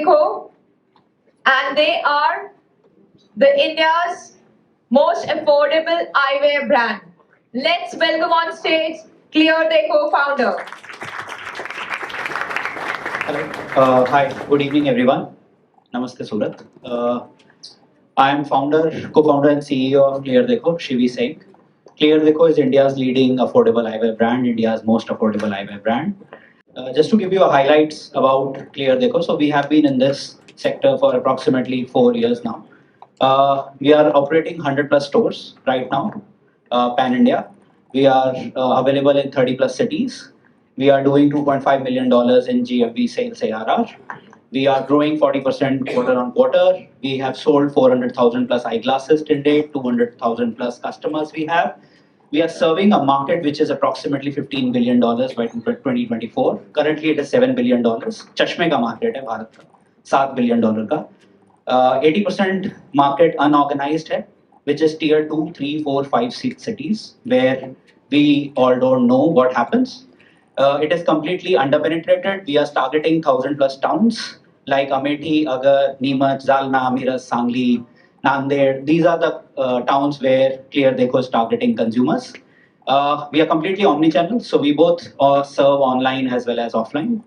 ClearDekho, and they are the India's most affordable eyewear brand. Let's welcome on stage ClearDekho founder. Hello. Hi. Good evening, everyone. Namaste, Surat. I am co-founder and CEO of ClearDekho, Shivi Singh. ClearDekho is India's leading affordable eyewear brand, India's most affordable eyewear brand. Just to give you a highlights about ClearDekho, so we have been in this sector for approximately 4 years now. We are operating 100 plus stores right now, pan-India. We are available in 30 plus cities. We are doing $2.5 million in GMV sales ARR. We are growing 40% quarter on quarter. We have sold 400,000 plus eyeglasses till date, 200,000 plus customers we have. We are serving a market which is approximately $15 billion by 2024. Currently it is $7 billion. चश्मे का market है भारत का, $7 billion का. 80% market unorganized है, which is tier 2, 3, 4, 5, 6 cities where we all don't know what happens. It is completely underpenetrated. We are targeting 1,000 plus towns like Amethi, Agar, Neemuch, Jalna, Miras, Sangli, Nanded. These are the towns where ClearDekho is targeting consumers. We are completely omnichannel, so we both serve online as well as offline.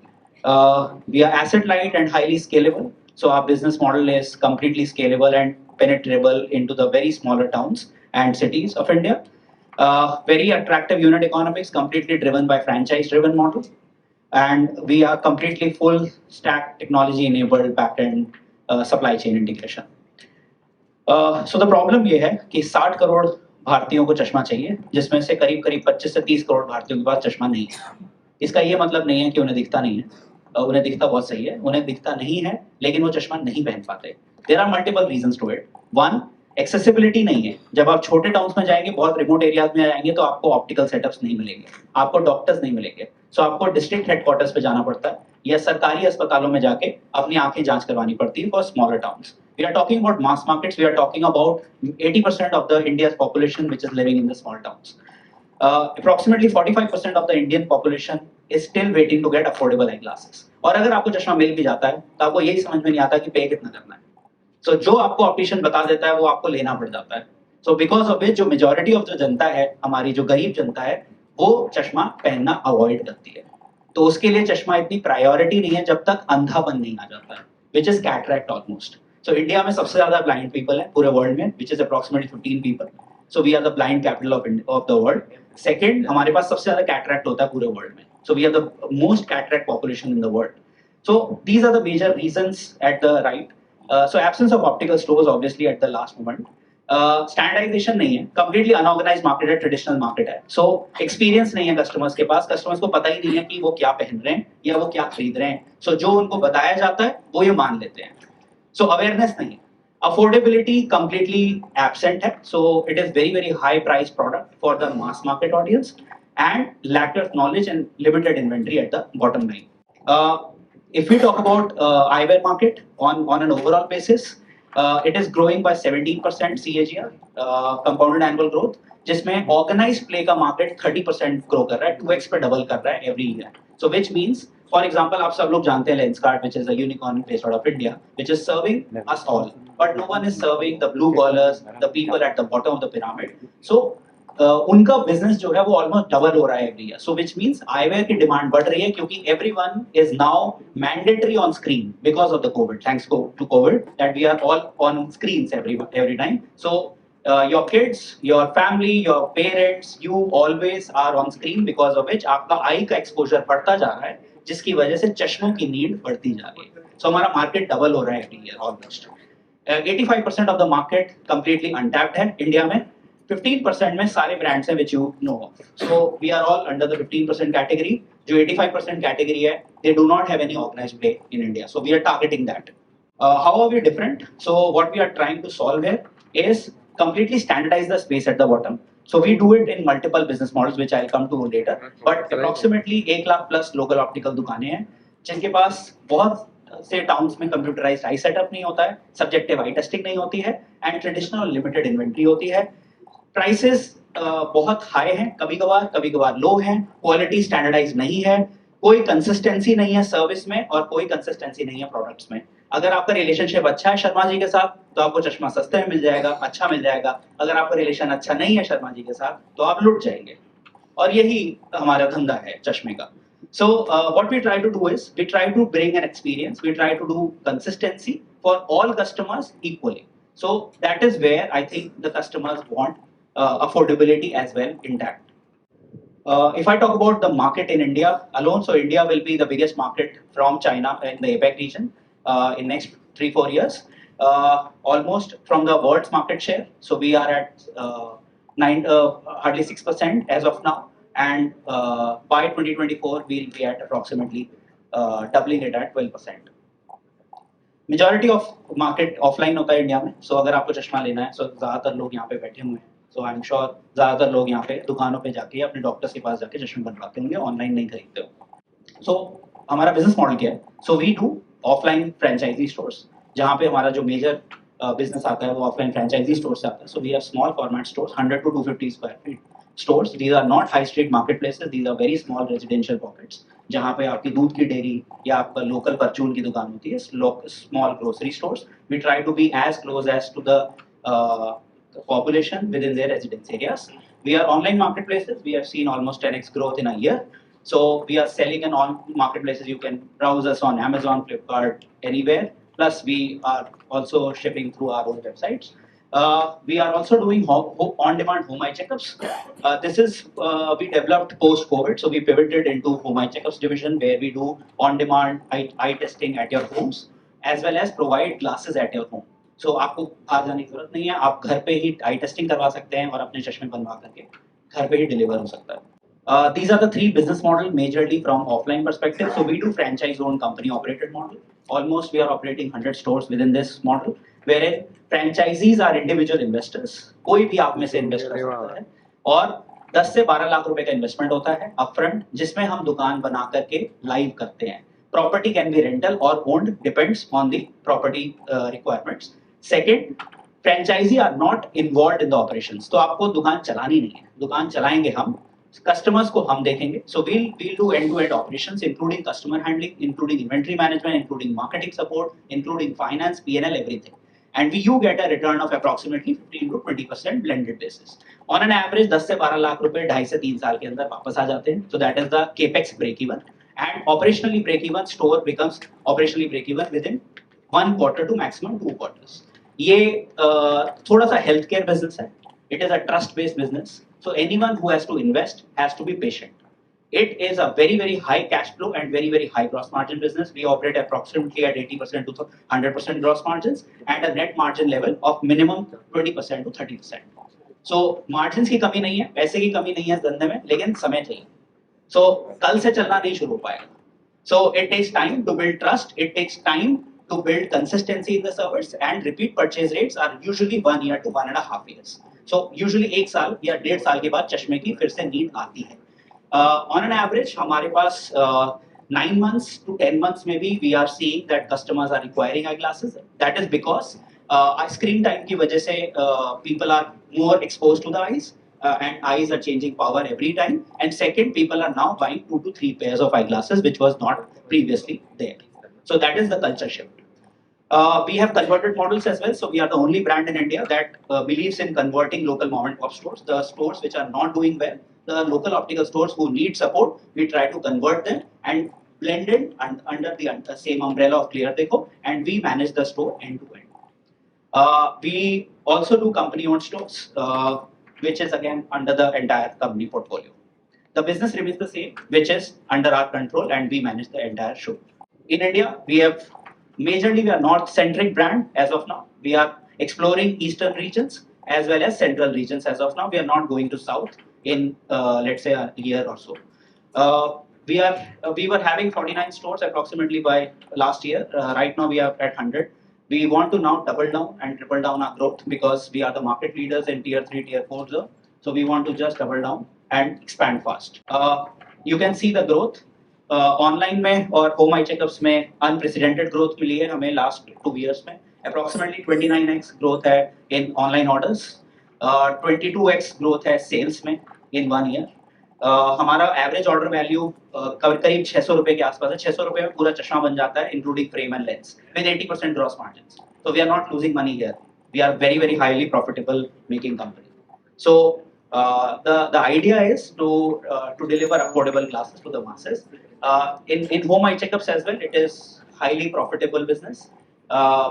We are asset light and highly scalable. So our business model is completely scalable and penetrable into the very smaller towns and cities of India. Very attractive unit economics, completely driven by franchise-driven model. And we are completely full stack technology enabled backend supply chain integration. So the problem ये है कि 60 करोड़ भारतीयों को चश्मा चाहिए, जिसमें से करीब 25 से 30 करोड़ भारतीयों के पास चश्मा नहीं है. इसका ये मतलब नहीं है कि उन्हें दिखता नहीं है, उन्हें दिखता बहुत सही है, उन्हें दिखता नहीं है, लेकिन वो चश्मा नहीं पहन पाते. There are multiple reasons to it. One, accessibility नहीं है. जब आप छोटे टाउन्स में जाएंगे, बहुत रिमोट एरियाज में जाएंगे, तो आपको ऑप्टिकल सेटअप्स नहीं मिलेंगे, आपको डॉक्टर्स नहीं मिलेंगे. सो आपको डिस्ट्रिक्ट हेडक्वार्टर्स पे जाना पड़ता है या सरकारी अस्पतालों में जाके अपनी आंखें जांच करवानी पड़ती है for smaller towns. We are talking about mass markets. We are talking about 80% of the India's population which is living in the small towns. Approximately 45% of the Indian population is still waiting to get affordable eyeglasses. और अगर आपको चश्मा मिल भी जाता है, तो आपको यही समझ में नहीं आता कि पे कितना करना है. So जो आपको ऑप्टिशियन बता देता है वो आपको लेना पड़ जाता है. So because of which जो मेजॉरिटी ऑफ जो जनता है, हमारी जो गरीब जनता है, वो चश्मा पहनना अवॉइड करती है. तो उसके लिए चश्मा इतनी प्रायोरिटी नहीं है जब तक अंधापन नहीं आ जाता है, which is cataract almost. So India में सबसे ज्यादा ब्लाइंड पीपल है पूरे वर्ल्ड में, which is approximately 15 people. So we are the blind capital of the world. Second, हमारे पास सबसे ज्यादा cataract होता है पूरे वर्ल्ड में. So we are the most cataract population in the world. So these are the major reasons at the right. So absence of optical stores obviously at the last moment. Standardization नहीं है, completely unorganized market है, traditional market है. So experience नहीं है customers के पास, customers को पता ही नहीं है कि वो क्या पहन रहे हैं या वो क्या खरीद रहे हैं. So जो उनको बताया जाता है वो ये मान लेते हैं. So awareness नहीं है. Affordability completely absent है. So it is very high price product for the mass market audience and lack of knowledge and limited inventory at the bottom line. If we talk about eyewear market on an overall basis, it is growing by 17% CAGR, compounded annual growth, जिसमें organized play का market 30% grow कर रहा है, 2x पे double कर रहा है every year. So which means, for example, आप सब लोग जानते हैं Lenskart, which is a unicorn based out of India, which is serving us all, but no one is serving the blue collars, the people at the bottom of the pyramid. So उनका business जो है वो almost double हो रहा है every year. So which means eyewear की demand बढ़ रही है क्योंकि everyone is now mandatory on screen because of the Covid. Thanks to Covid that we are all on screens every time. So your kids, your family, your parents, you always are on screen because of which आपका eye का exposure बढ़ता जा रहा है, जिसकी वजह से चश्मों की नीड बढ़ती जा रही है. सो हमारा मार्केट डबल हो रहा है every year almost. 85% of the market completely untapped है इंडिया में. 15% में सारे ब्रांड्स हैं which you know of. So we are all under the 15% category. जो 85% category है, they do not have any organized play in India. So we are targeting that. How are we different? So what we are trying to solve here is completely standardize the space at the bottom. So we do it in multiple business models, which I'll come to later. But approximately 1 lakh plus local optical दुकानें हैं, जिनके पास बहुत से towns में computerised आई setup नहीं होता है, subjective आई testing नहीं होती है, एंड ट्रेडिशनल लिमिटेड इन्वेंट्री होती है. प्राइसेस बहुत हाई हैं, कभी कभार लो हैं, क्वालिटी स्टैंडर्डाइज नहीं है, कोई कंसिस्टेंसी नहीं है सर्विस में और कोई कंसिस्टेंसी नहीं है प्रोडक्ट्स में. अगर आपका रिलेशनशिप अच्छा है शर्मा जी के साथ तो आपको चश्मा सस्ते में मिल जाएगा, अच्छा मिल जाएगा। अगर आपका रिलेशन अच्छा नहीं है शर्मा जी के साथ तो आप लुट जाएंगे। और यही हमारा धंधा है चश्मे का। So what we try to do is we try to bring an experience, we try to do consistency for all customers equally. So that is where I think the customers want affordability as well intact. If I talk about the market in India alone, so India will be the biggest market from China in the APEC region in next 3-4 years. Almost from the world's market share, so we are at hardly 6% as of now, and by 2024 we'll be at approximately doubling it at 12%. Majority of market offline होता है India में। सो अगर आपको चश्मा लेना है सो ज्यादातर लोग यहाँ पे बैठे हुए हैं। सो आई एम श्योर ज्यादातर लोग यहाँ पे दुकानों पे जाके अपने डॉक्टर्स के पास जाके चश्मे बनवाते होंगे, ऑनलाइन नहीं खरीदते हो। सो हमारा बिजनेस मॉडल क्या है? So we do offline franchisee stores, जहाँ पे हमारा जो मेजर बिजनेस आता है वो ऑफलाइन फ्रेंचाइजी स्टोर से आता है। So we have small format stores, 100 to 250 square feet stores. These are not high street marketplaces. These are very small residential pockets. जहाँ पे आपकी दूध की डेयरी या आपका लोकल परचून की दुकान होती है, small grocery stores. We try to be as close as to the population within their residence areas. We are online marketplaces. We have seen almost 10x growth in a year. So we are selling in all marketplaces. You can browse us on Amazon, Flipkart, anywhere. Plus we are also shipping through our own websites. We are also doing on-demand home eye checkups. This is we developed post-COVID, so we pivoted into home eye checkups division where we do on-demand eye testing at your homes as well as provide glasses at your home. So आपको बाहर जाने की जरूरत नहीं है, आप घर पे ही आई टेस्टिंग करवा सकते हैं और अपने चश्मे बनवा करके घर पे ही डिलीवर हो सकता है। These are the three business model majorly from offline perspective. So we do franchise-owned company-operated model. Almost we are operating 100 stores within this model, wherein franchisees are individual investors. कोई भी आप में से इन्वेस्ट कर सकता है और 10 से 12 लाख रुपए का इन्वेस्टमेंट होता है अपफ्रंट, जिसमें हम दुकान बना करके लाइव करते हैं। Property can be rental or owned, depends on the property requirements. Second, franchisee are not involved in the operations. तो आपको दुकान चलानी नहीं है, दुकान चलाएंगे हम, कस्टमर्स को हम देखेंगे। सो we'll do end-to-end operations including customer handling, including inventory management, including marketing support, including finance, P&L, everything. And you get a return of approximately 15 to 20% blended basis. On an average 10 से 12 लाख रुपए 2.5 से 3 साल के अंदर वापस आ जाते हैं। So that is the capex break even. And operationally break even store becomes operationally break even within 1 quarter to maximum 2 quarters. ये थोड़ा सा हेल्थ केयर बिजनेस है। It is a trust-based business. So anyone who has to invest has to be patient. It is a very, very high cash flow and very, very high gross margin business. We operate approximately at 80% to 100% gross margins and a net margin level of minimum 20% to 30%. So margins की कमी नहीं है, पैसे की कमी नहीं है इस धंधे में, लेकिन समय चाहिए। So कल से चलना नहीं शुरू हो पाएगा। So it takes time to build trust. It takes time to build consistency in the service, and repeat purchase rates are usually 1 year to 1.5 years. So usually 1 साल या 1.5 साल के बाद चश्मे की फिर से नीड आती है। On an average हमारे पास 9 months to 10 months में भी we are seeing that customers are requiring eyeglasses. That is because screen time की वजह से people are more exposed to the eyes. And eyes are changing power every time. And second, people are now buying 2 to 3 pairs of eyeglasses, which was not previously there. So that is the culture shift. We have converted models as well. So we are the only brand in India that believes in converting local mom and pop stores. The stores which are not doing well, the local optical stores who need support, we try to convert them and blend it under the same umbrella of ClearDekho, and we manage the store end to end. We also do company-owned stores, which is again under the entire company portfolio. The business remains the same, which is under our control, and we manage the entire show. In India, we are north-centric brand as of now. We are exploring eastern regions as well as central regions as of now. We are not going to south in let's say a year or so. We were having 49 stores approximately by last year. Right now we are at 100. We want to now double down and triple down our growth because we are the market leaders in tier 3, tier 4 zone. So we want to just double down and expand fast. You can see the growth. Online में और home eye checkups में unprecedented growth मिली है हमें last 2 years में. Approximately 29x growth है in online orders. 22x growth है sales में in 1 year. हमारा एवरेज ऑर्डर वैल्यू करीब 600 रुपए के आसपास है। 600 रुपए में पूरा चश्मा बन जाता है including frame and lens with 80% gross margin. So we are not losing money here. We are very highly profitable making company. So the idea is to deliver affordable glasses to the masses. In home eye checkups as well, it is highly profitable business.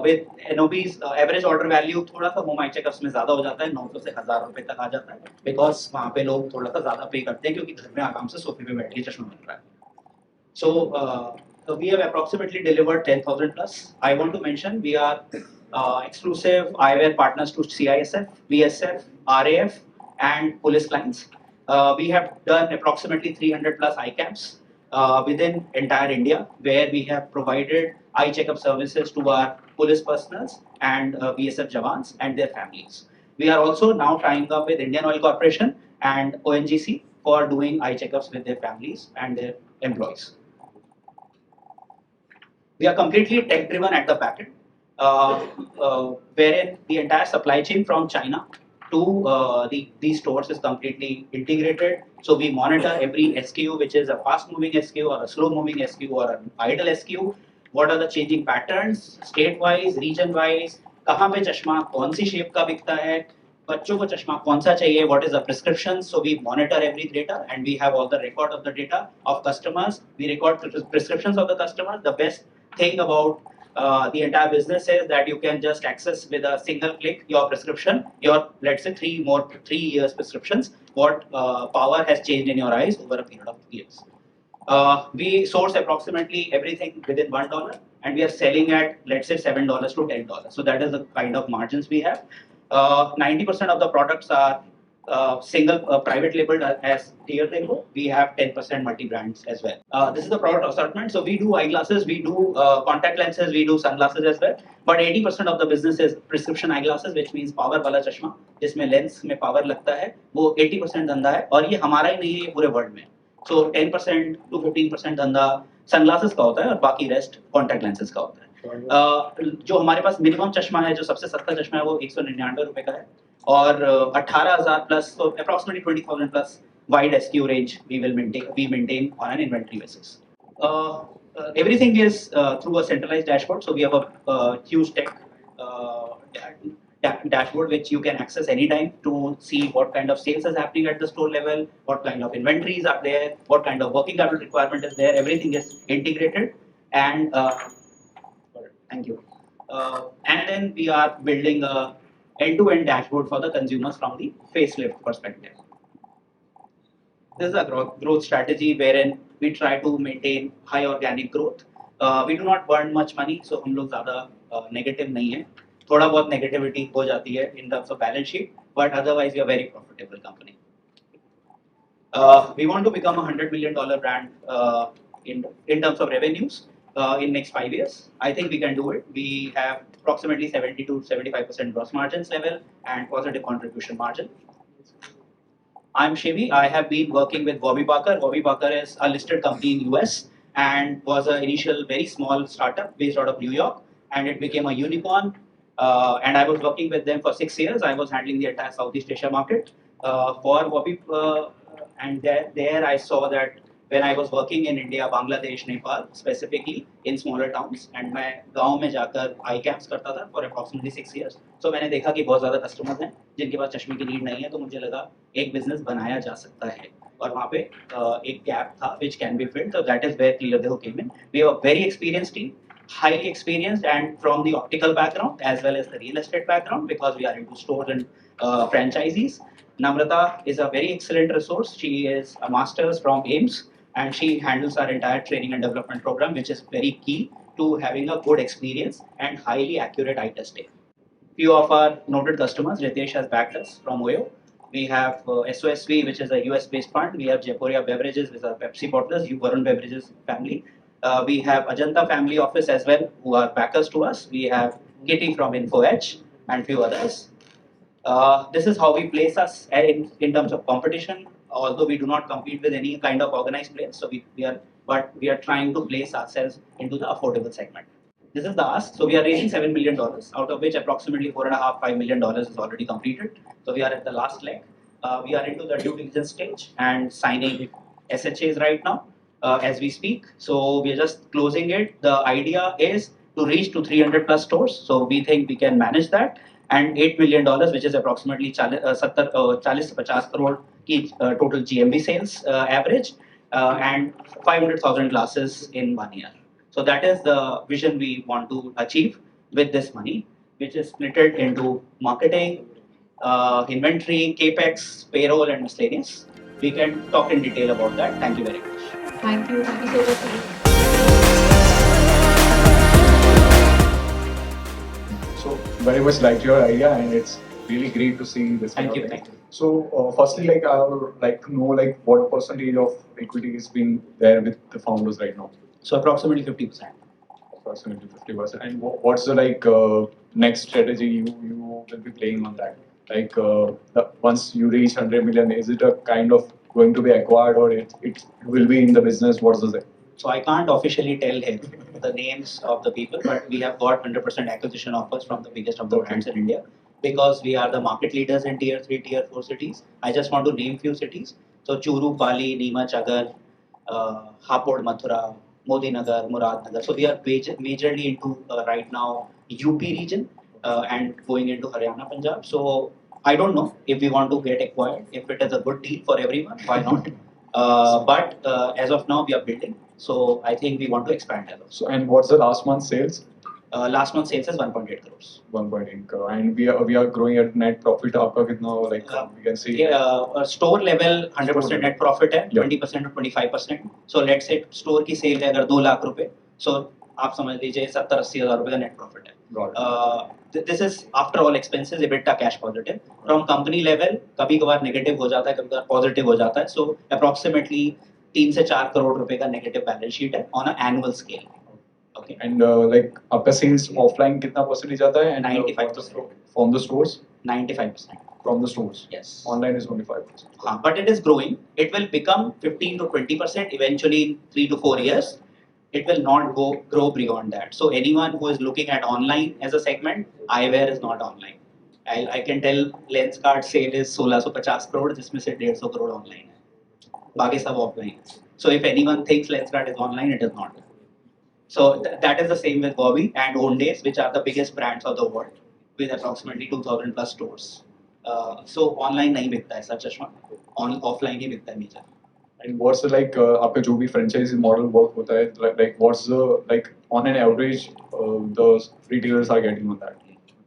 With NOB's average order value थोड़ा सा home eye checkups में ज़्यादा हो जाता है, 900 से 1000 रुपए तक आ जाता है, because वहाँ पे लोग थोड़ा सा ज़्यादा पे करते हैं क्योंकि घर में आराम से सोफे पे बैठ के चश्मा बन रहा है. So we have approximately delivered 10,000 plus. I want to mention we are exclusive eyewear partners to CISF, BSF, RAF, and police clients. We have done approximately 300 plus eye camps within entire India, where we have provided eye checkup services to our police personals and BSF Jawans and their families. We are also now tying up with Indian Oil Corporation and ONGC for doing eye checkups with their families and their employees. We are completely tech driven at the back end, wherein the entire supply chain from China to these stores is completely integrated. So we monitor every SKU, which is a fast moving SKU or a slow moving SKU or an idle SKU. What are the changing patterns, state wise, region wise, कहाँ पे चश्मा कौन सी shape का बिकता है, बच्चों को चश्मा कौन सा चाहिए, what is the prescription. So we monitor every data and we have all the record of the data of customers. We record prescriptions of the customers. The best thing about the entire business is that you can just access with a single click your prescription, your let's say 3 years prescriptions, what power has changed in your eyes over a period of years. We source approximately everything within $1 and we are selling at let's say $7 to $10. So that is the kind of margins we have. 90% of the products are single private labeled as ClearDekho. We have 10% multi brands as well. This is the product assortment. So we do eyeglasses, we do contact lenses, we do sunglasses as well. But 80% of the business is prescription eyeglasses, which means power वाला चश्मा जिसमें lens में power लगता है, वो 80% धंधा है और ये हमारा ही नहीं है, ये पूरे वर्ल्ड में. So 10% to 15% धंधा सनग्लासेस का होता है और बाकी रेस्ट कॉन्टैक्ट लेंसेज का होता है. जो हमारे पास मिनिमम चश्मा है, जो सबसे सस्ता चश्मा है, वो 199 रुपए का है और 18,000 plus, so approximately 20,000 plus wide SKU range we maintain on an inventory basis. Everything is through a centralized dashboard. So we have a huge tech dashboard which you can access anytime to see what kind of sales is happening at the store level, what kind of inventories are there, what kind of working capital requirement is there. Everything is integrated and thank you. And then we are building a end-to-end dashboard for the consumers from the facelift perspective. This is a growth strategy wherein we try to maintain high organic growth. We do not burn much money, so हम लोग ज़्यादा negative नहीं है. थोड़ा बहुत negativity हो जाती है in terms of balance sheet, but otherwise we are very profitable company. We want to become $100 million brand in terms of revenues in next 5 years. I think we can do it. We have approximately 70 to 75% gross margins level and positive contribution margin. I'm Shivi. I have been working with Bobby Barker. Bobby Barker is a listed company in US and was an initial very small startup based out of New York, and it became a unicorn. And I was working with them for 6 years. I was handling the entire Southeast Asia market for Bobby. And there I saw that when I was working in India, Bangladesh, Nepal, specifically in smaller towns, and मैं गाँव में जाकर eye caps करता था for approximately 6 years. So मैंने देखा कि बहुत ज़्यादा customers हैं जिनके पास चश्मे की नीड नहीं है, तो मुझे लगा एक business बनाया जा सकता है और वहाँ पे एक gap था which can be filled. So that is where ClearDekho came in. We have a very experienced team, highly experienced, and from the optical background as well as the real estate background, because we are into stores and franchisees. Namrata is a very excellent resource. She is a master's from AIMS and she handles our entire training and development program, which is very key to having a good experience and highly accurate eye testing. Few of our noted customers, Ritesh has backed us from Oyo. We have SOSV, which is a US-based fund. We have Jaipuria Beverages, which are Pepsi bottlers, Varun Beverages family. We have Ajanta Family Office as well, who are backers to us. We have Kitty from InfoEdge and few others. This is how we place us in terms of competition. Although we do not compete with any kind of organized players, so we are trying to place ourselves into the affordable segment. This is the ask. So we are raising $7 million, out of which approximately $4.5 to $5 million is already completed. So we are at the last leg. We are into the due diligence stage and signing SHAs right now as we speak. So we are just closing it. The idea is to reach to 300 plus stores. So we think we can manage that. And $8 million, which is approximately 40 से 50 crore की total GMV sales average, and 500,000 glasses in 1 year. So that is the vision we want to achieve with this money, which is split into marketing, inventory, capex, payroll, and miscellaneous. We can talk in detail about that. Thank you very much. Thank you. Thank you so much. Sunil. So very much liked your idea, and it's really great to see this. Thank kind you, of thing. thank you. So firstly, like I would like to know like what percentage of equity is being there with the founders right now? So approximately 50%. Approximately 50%. And what's the like next strategy you will be playing on that? Like once you reach 100 million, is it a kind of going to be acquired or it will be in the business? What's the So I can't officially tell him the names of the people, but we have got 100% acquisition offers from the biggest of the Okay. brands in India because we are the market leaders in tier 3, tier 4 cities. I just want to name few cities. So Churu, Pali, Neemuch, Agar, Hapod, Mathura, Modinagar, Muradnagar. So we are majorly into right now UP region and going into Haryana, Punjab. So I don't know if we want to get acquired. If it is a good deal for everyone, why not? But as of now, we are building. So I think we want to expand as well. So and what's the last month's sales? Last month sales is 1.8 crores. 1.8 crore. And we are growing at net profit. आपका कितना like we can see. Store level 100% net profit है, Yeah. 20% to 25%. So let's say store की sale है अगर 2 लाख रुपए, so आप समझ लीजिए 70-80 हज़ार रुपए का net profit है. Got it. This is after all expenses EBITDA cash positive. From company level कभी कभार negative हो जाता है, कभी कभार positive हो जाता है. So approximately 3 से 4 करोड़ रुपए का negative balance sheet है on an annual scale. Okay. And like आपका sales offline कितना percentage आता है? And 95%. From the stores? 95%. From the stores. Yes. Online is only 5%. But it is growing. It will become 15 to 20% eventually in 3 to 4 years. It will not grow beyond that. So anyone who is looking at online as a segment, eyewear is not online. I can tell lens card sale is 1650 crore, जिसमें से 150 crore online है. बाकी सब offline. So if anyone thinks lens card is online, it is not. So that is the same with Bobby and Owndays, which are the biggest brands of the world, with approximately 2,000 plus stores. So online नहीं बिकता है सब चश्मा, offline ही बिकता है major. And what's the like आपका जो भी franchise model work होता है like what's the like on an average the retailers are getting on that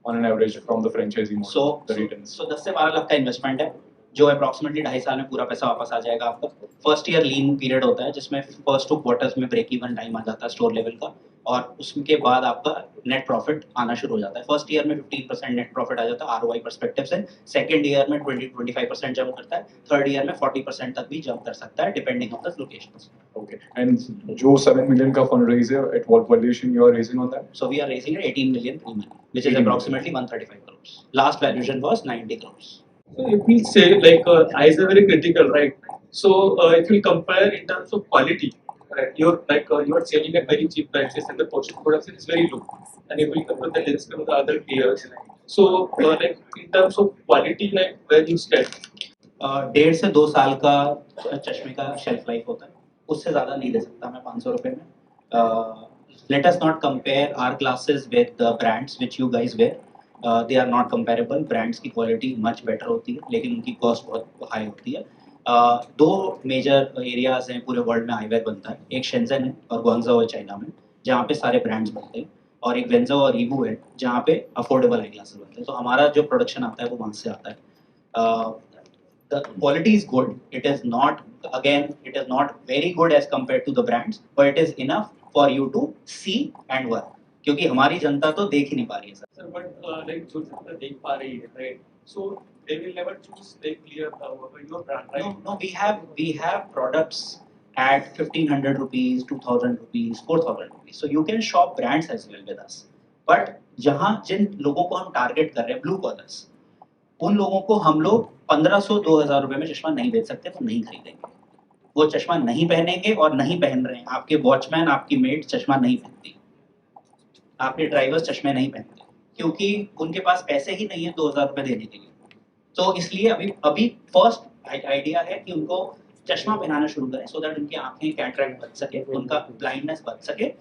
on an average from the franchisee model the returns. So 10 से 12 लाख का investment है जो approximately 2.5 साल में पूरा पैसा वापस आ जाएगा आपका. फर्स्ट ईयर लीन पीरियड होता है जिसमें फर्स्ट 2 क्वार्टर्स में ब्रेक इवन टाइम आ जाता है स्टोर लेवल का और उसके बाद आपका नेट प्रॉफिट आना शुरू हो जाता है. फर्स्ट ईयर में 15% नेट प्रॉफिट आ जाता है आरओआई पर्सपेक्टिव से. सेकंड ईयर में 20-25% जंप करता है. थर्ड ईयर में 40% तक भी जंप कर सकता है depending on the locations. Okay. And जो 7 million का fundraiser at what valuation you are raising on that? So we are raising at 18 million pre-money, which is 18 approximately 135 crores. Last valuation was 90 crores. So if we say like eyes are very critical, right? So if we compare in terms of quality, right? You are selling at very cheap prices and the cost of production is very low. And if we compare the lens from the other peers, so like in terms of quality, like where you stand? 1.5 से 2 साल का चश्मे का shelf life होता है. उससे ज्यादा नहीं दे सकता मैं 500 रुपए में. Let us not compare our glasses with the brands which you guys wear. They are not comparable. Brands की क्वालिटी much better होती है लेकिन उनकी कॉस्ट बहुत हाई होती है. दो मेजर एरियाज हैं पूरे वर्ल्ड में आईवेयर बनता है. एक शेंजन है और ग्वांगझो है चाइना में जहाँ पे सारे ब्रांड्स बनते हैं और एक वेंजो और ईबू है जहाँ पे अफोर्डेबल आई ग्लासेस बनते हैं. तो हमारा जो प्रोडक्शन आता है वो वहाँ से आता है. The quality is good. It is not very good as compared to the brands, but it is enough for you to see and work. क्योंकि हमारी जनता तो देख ही नहीं पा रही है सर. Sir, but like जो जनता देख पा रही है, right? So they will never choose like clear your brand, right? No, we have products at 1,500 rupees, 2,000 rupees, 4,000 rupees. So you can shop brands as well with us. But जहाँ जिन लोगों को हम target कर रहे हैं ब्लू कॉलर्स, उन लोगों को हम लोग 1500-2000 रुपए में चश्मा नहीं बेच सकते तो नहीं खरीदेंगे. वो चश्मा नहीं पहनेंगे और नहीं पहन रहे हैं. आपके वॉचमैन आपकी मेड चश्मा नहीं पहनती, आपके ड्राइवर्स चश्मे नहीं पहनते क्योंकि उनके पास पैसे ही नहीं है 2000 रुपए देने के लिए. तो इसलिए अभी अभी फर्स्ट आइडिया है कि उनको चश्मा पहनाना शुरू करें सो दैट उनकी आंखें कैटरैक्ट बच सके, उनका ब्लाइंडनेस बच सके.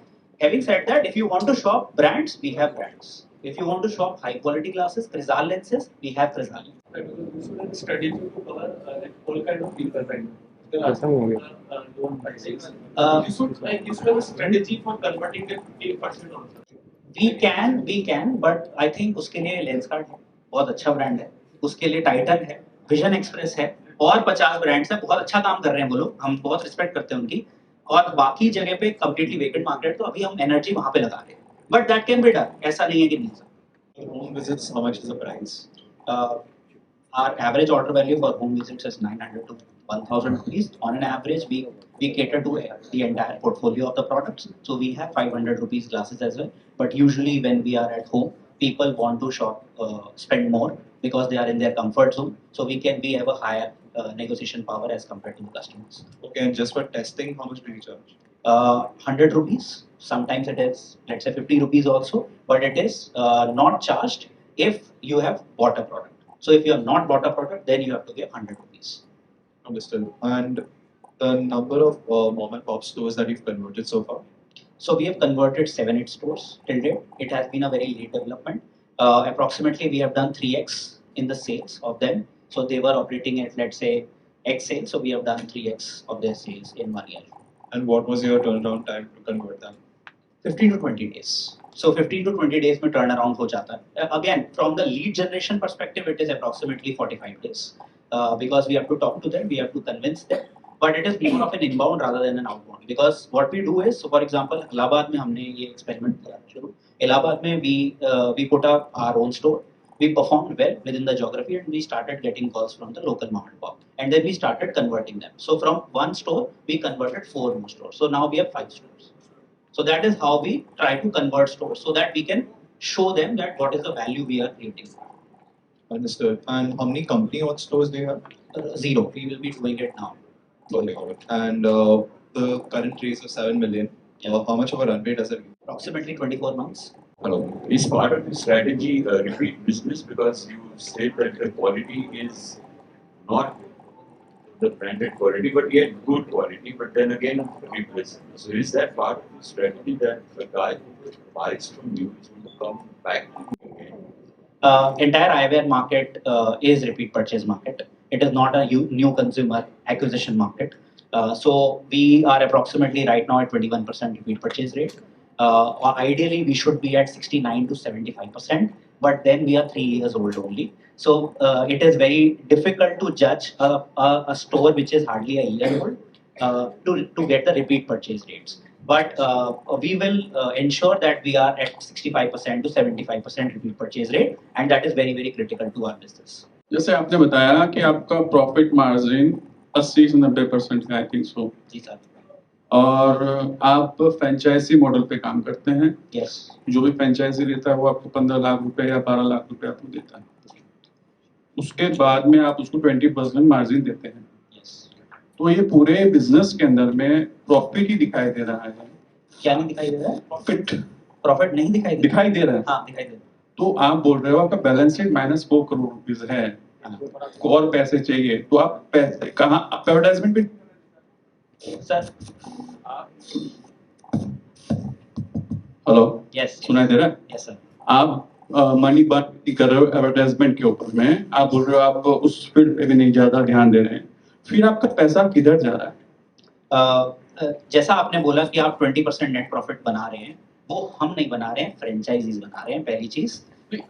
Having said that, if you want to shop brands, we have brands. If you want to shop high quality glasses, Crizal lenses, we have Crizal. This is a strategy to cover like all kind of people, right? Loan pricing. You should have a strategy for converting the 15% also. We can, but I think उसके लिए Lenskart है, बहुत अच्छा brand है. उसके लिए Titan है, vision express है, और 50 ब्रांड्स हैं, बहुत अच्छा काम कर रहे हैं वो लोग, हम बहुत रिस्पेक्ट करते हैं उनकी. और बाकी जगह पे कम्प्लीटली वेकेंट मार्केट, तो अभी हम एनर्जी वहां पे लगा रहे हैं. But that can be done, ऐसा नहीं है कि नहीं हो सकता. Home visits, how much is the price? Our average order value for home visits is 900 to 1000 rupees. On an average, we cater to the entire portfolio of the products. So we have 500 rupees glasses as well. But usually when we are at home, people want to spend more because they are in their comfort zone. So we have a higher negotiation power as compared to the customers. Okay, and just for testing, how much do you charge? 100 rupees. Sometimes it is, let's say 50 rupees also, but it is not charged if you have bought a product. So if you have not bought a product, then you have to give 100 rupees. Understood. And the number of mom and pop stores that you've converted so far? So we have converted 7-8 stores till date. It has been a very late development. Approximately we have done 3x in the sales of them. So they were operating at, let's say, X sales. So we have done 3x of their sales in 1 year. And what was your turnaround time to convert them? 15 to 20 days. So 15 to 20 days में turnaround हो जाता है. Again, from the lead generation perspective, it is approximately 45 days. Because we have to talk to them, we have to convince them. But it is more of an inbound rather than an outbound. Because what we do is, so for example, Allahabad में हमने ये experiment किया शुरू. इलाहाबाद में we put up our own store. We performed well within the geography and we started getting calls from the local mom and pop. And then we started converting them. So from one store, we converted 4 more stores. So now we have 5 stores. So that is how we try to convert stores so that we can show them that what is the value we are creating. Understood. And how many company-owned stores do you have? 0. We will be doing it now. Okay. And the current raise of 7 million, how much of a runway does it give? Approximately 24 months. Hello. Is part of the strategy repeat business because you said that the quality is not the branded quality, but yet good quality, but then again repeat business. So is that part of the strategy that the guy who buys from you is going to come back to you again? Entire eyewear market is repeat purchase market. It is not a new consumer acquisition market. So we are approximately right now at 21% repeat purchase rate. Ideally, we should be at 69 to 75%, but then we are 3 years old only. So it is very difficult to judge a store which is hardly a year old to get the repeat purchase rates. But we will ensure that we are at 65% to 75% repeat purchase rate, and that is very, very critical to our business. जैसे आपने बताया कि आपका profit margin 80 से 90% है, I think so, ji sir. और आप franchise model पे काम करते हैं. Yes. जो भी फ्रेंचाइजी लेता है वो आपको 15 लाख रुपए या 12 लाख रुपए आपको देता है. उसके बाद में आप उसको 20% मार्जिन देते हैं. Yes. तो ये पूरे बिजनेस के अंदर में प्रॉफिट ही दिखाई दे रहा है. क्या नहीं दिखाई दे रहा है? प्रॉफिट नहीं दिखाई दे रहा है. हाँ, दिखाई दे रहा है. तो आप बोल रहे हो आपका बैलेंस शीट -4 करोड़ रुपीस है, आपको और पैसे चाहिए, तो आप पैसे कहाँ? आप एडवर्टाइजमेंट पे सर. Hello, Yes. सुनाई दे रहा है? Yes sir. आप मनी बर्न कर रहे हो एडवर्टाइजमेंट के ऊपर में, आप बोल रहे हो आप उस फील्ड पे भी नहीं ज्यादा ध्यान दे रहे हैं, फिर आपका पैसा किधर जा रहा है? जैसा आपने बोला कि आप 20% नेट प्रॉफिट बना रहे हैं, वो हम नहीं बना रहे हैं, फ्रेंचाइजीज बना रहे हैं. पहली चीज,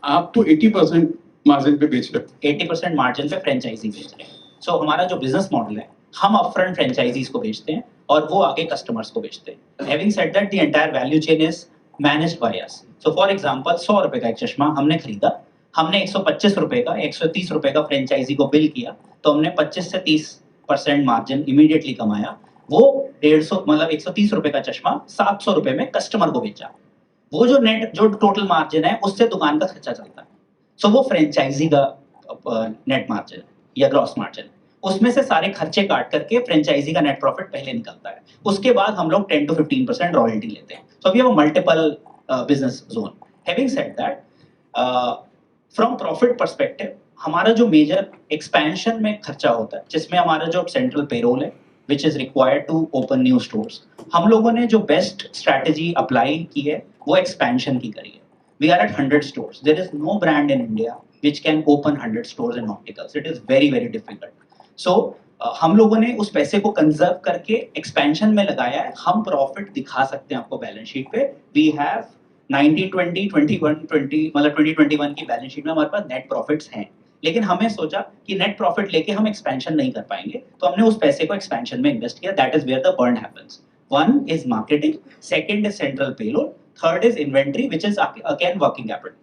आप तो 80% मार्जिन पे बेच रहे हो. 80% मार्जिन पे फ्रेंचाइजी बेच रहे हैं. सो हमारा जो बिजनेस मॉडल है, हम अपफ्रंट फ्रेंचाइजीज को बेचते हैं और वो आगे कस्टमर्स को बेचते हैं. Having said that, the entire value chain is managed by us. So for example, 100 रुपए का एक चश्मा हमने खरीदा, हमने 125 रुपए का, 130 रुपए का फ्रेंचाइजी को बिल किया, तो हमने 25 से 30% मार्जिन इमीडिएटली कमाया. वो 150, मतलब 130 रुपए का चश्मा 700 रुपए में कस्टमर को बेचा. वो जो टोटल मार्जिन है, उससे दुकान का खर्चा चलता है. सो वो फ्रेंचाइजी का नेट मार्जिन या ग्रॉस मार्जिन, उसमें से सारे खर्चे काट करके फ्रेंचाइजी का नेट प्रॉफिट पहले निकलता है. उसके बाद हम लोग 10 to 15% रॉयल्टी लेते हैं. So we have a multiple business zone. Having said that, from profit perspective, हमारा जो मेजर एक्सपेंशन में खर्चा होता है, जिसमें हमारा जो सेंट्रल पेरोल है, which is required to open new stores, हम लोगों ने जो बेस्ट स्ट्रैटेजी अप्लाई की है वो एक्सपेंशन की करी है. We are at 100 stores. There is no brand in India which can open 100 stores in opticals. It is very very difficult. So हम लोगों ने उस पैसे को कंजर्व करके एक्सपेंशन में लगाया है. हम प्रॉफिट दिखा सकते हैं आपको बैलेंस शीट पे. वी हैव 1920 2120 मतलब 2021 की बैलेंस शीट में हमारे पास नेट प्रॉफिट्स हैं. लेकिन हमें सोचा कि नेट प्रॉफिट लेके हम एक्सपेंशन नहीं कर पाएंगे, तो हमने उस पैसे को एक्सपेंशन में इन्वेस्ट किया. That is where the burn happens. One is marketing, second is central payroll, third is inventory, which is again working capital.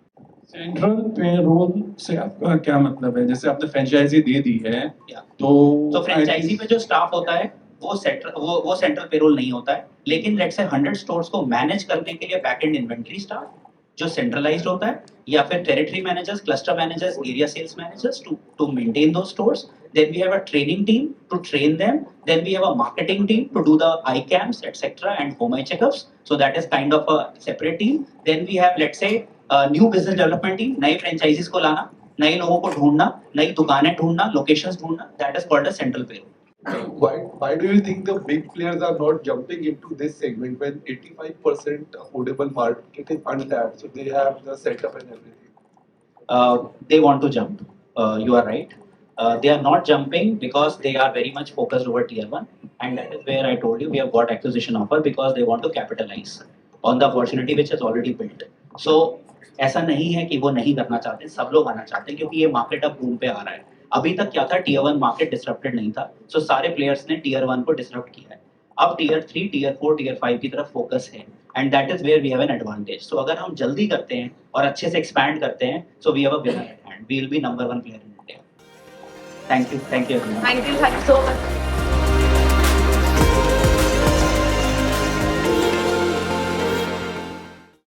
Central payroll से आपका क्या मतलब है? जैसे आपने फ्रेंचाइजी दे दी है, Yeah. तो फ्रेंचाइजी पे जो स्टाफ होता है वो सेंट्रल पेरोल नहीं होता है. लेकिन लेट्स से 100 स्टोर्स को मैनेज करने के लिए बैक एंड इन्वेंटरी स्टाफ जो सेंट्रलाइज्ड होता है, या फिर territory managers, cluster managers, area sales managers to maintain those stores. Then we have a training team to train them. Then we have a marketing team to do the eye camps, etc. and home eye checkups. So that is kind of a separate team. Then we have, let's say, a new business development team. नए franchises को लाना, नए लोगों को ढूंढना, नई दुकानें ढूंढना, locations ढूंढना. That is called a central payroll. Why do you think the big players are not jumping into this segment when 85% affordable market is untapped? So they have the setup and everything. They want to jump. You are right. They are not jumping because they are very much focused over tier 1, and that is where I told you we have got acquisition offer because they want to capitalize on the opportunity which is already built. So ऐसा नहीं है कि वो नहीं करना चाहते, सब लोग आना चाहते हैं क्योंकि ये मार्केट अब बूम पे आ रहा है. अभी तक क्या था, टियर 1 मार्केट डिसरप्टेड नहीं था, सो सारे प्लेयर्स ने टियर 1 को डिसरप्ट किया है. अब टियर 3, टियर 4, टियर 5 की तरफ फोकस है, and that is where we have an advantage. So अगर हम जल्दी करते हैं और अच्छे से एक्सपैंड करते हैं, so we have a winner at hand. We will be number 1 player in India. Thank you everyone. Thank you so much.